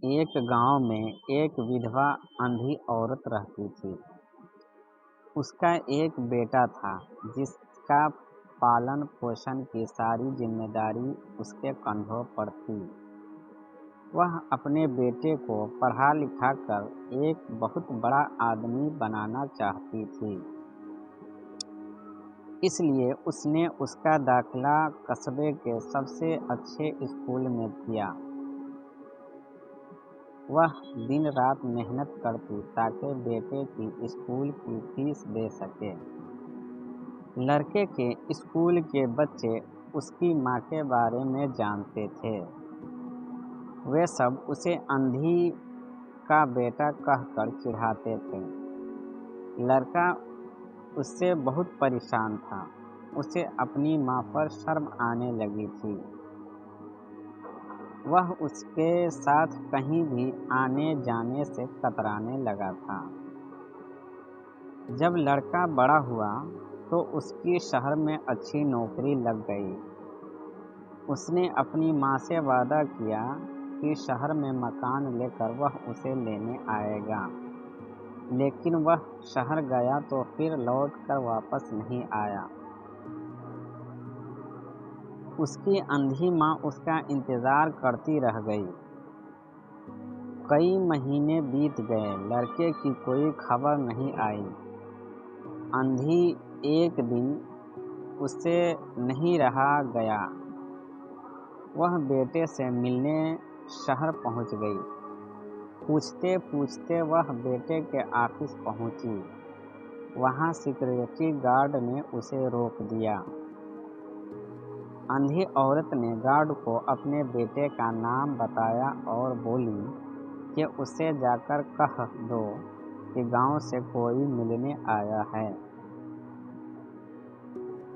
एक गांव में एक विधवा अंधी औरत रहती थी। उसका एक बेटा था जिसका पालन पोषण की सारी जिम्मेदारी उसके कंधों पर थी। वह अपने बेटे को पढ़ा लिखा कर एक बहुत बड़ा आदमी बनाना चाहती थी। इसलिए उसने उसका दाखिला कस्बे के सबसे अच्छे स्कूल में किया। वह दिन रात मेहनत करती ताकि बेटे की स्कूल की फीस दे सके। लड़के के स्कूल के बच्चे उसकी माँ के बारे में जानते थे। वे सब उसे अंधी का बेटा कहकर चिढ़ाते थे। लड़का उससे बहुत परेशान था। उसे अपनी माँ पर शर्म आने लगी थी। वह उसके साथ कहीं भी आने जाने से कतराने लगा था। जब लड़का बड़ा हुआ तो उसकी शहर में अच्छी नौकरी लग गई। उसने अपनी माँ से वादा किया कि शहर में मकान लेकर वह उसे लेने आएगा। लेकिन वह शहर गया तो फिर लौटकर वापस नहीं आया। उसकी अंधी माँ उसका इंतज़ार करती रह गई। कई महीने बीत गए, लड़के की कोई खबर नहीं आई। अंधी एक दिन उससे नहीं रहा गया। वह बेटे से मिलने शहर पहुंच गई। पूछते पूछते वह बेटे के ऑफिस पहुंची। वहां सिक्योरिटी गार्ड ने उसे रोक दिया। अंधी औरत ने गार्ड को अपने बेटे का नाम बताया और बोली कि उसे जाकर कह दो कि गांव से कोई मिलने आया है।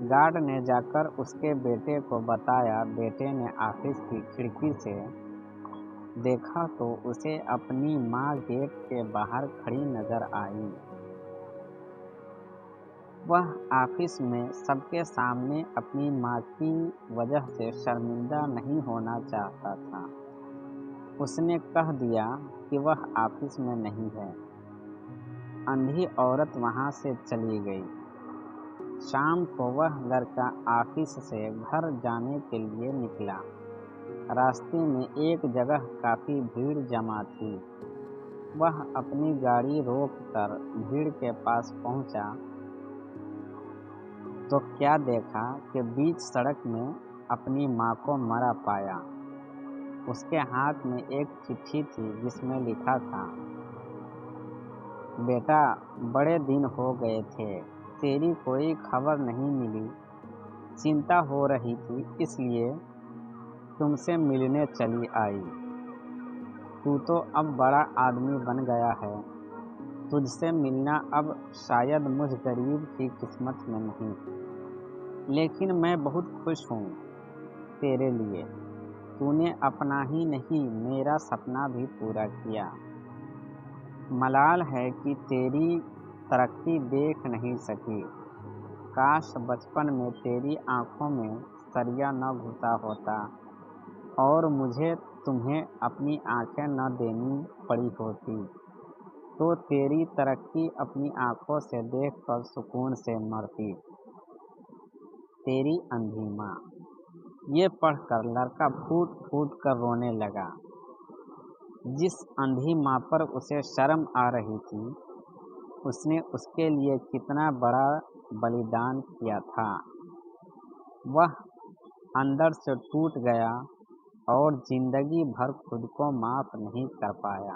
गार्ड ने जाकर उसके बेटे को बताया। बेटे ने ऑफिस की खिड़की से देखा तो उसे अपनी माँ गेट के बाहर खड़ी नजर आई। वह ऑफिस में सबके सामने अपनी माँ की वजह से शर्मिंदा नहीं होना चाहता था। उसने कह दिया कि वह ऑफिस में नहीं है। अंधी औरत वहाँ से चली गई। शाम को वह लड़का ऑफिस से घर जाने के लिए निकला। रास्ते में एक जगह काफ़ी भीड़ जमा थी। वह अपनी गाड़ी रोककर भीड़ के पास पहुंचा तो क्या देखा कि बीच सड़क में अपनी माँ को मरा पाया। उसके हाथ में एक चिट्ठी थी जिसमें लिखा था, बेटा, बड़े दिन हो गए थे, तेरी कोई खबर नहीं मिली। चिंता हो रही थी इसलिए तुमसे मिलने चली आई। तू तो अब बड़ा आदमी बन गया है। तुझसे मिलना अब शायद मुझ गरीब की किस्मत में नहीं, लेकिन मैं बहुत खुश हूँ तेरे लिए। तूने अपना ही नहीं मेरा सपना भी पूरा किया। मलाल है कि तेरी तरक्की देख नहीं सकी। काश बचपन में तेरी आँखों में सरिया न घुसा होता और मुझे तुम्हें अपनी आँखें न देनी पड़ी होती, तो तेरी तरक्की अपनी आँखों से देखकर सुकून से मरती। तेरी अंधी माँ। ये पढ़कर लड़का फूट फूट कर रोने लगा। जिस अंधी माँ पर उसे शर्म आ रही थी, उसने उसके लिए कितना बड़ा बलिदान किया था। वह अंदर से टूट गया और जिंदगी भर खुद को माफ नहीं कर पाया।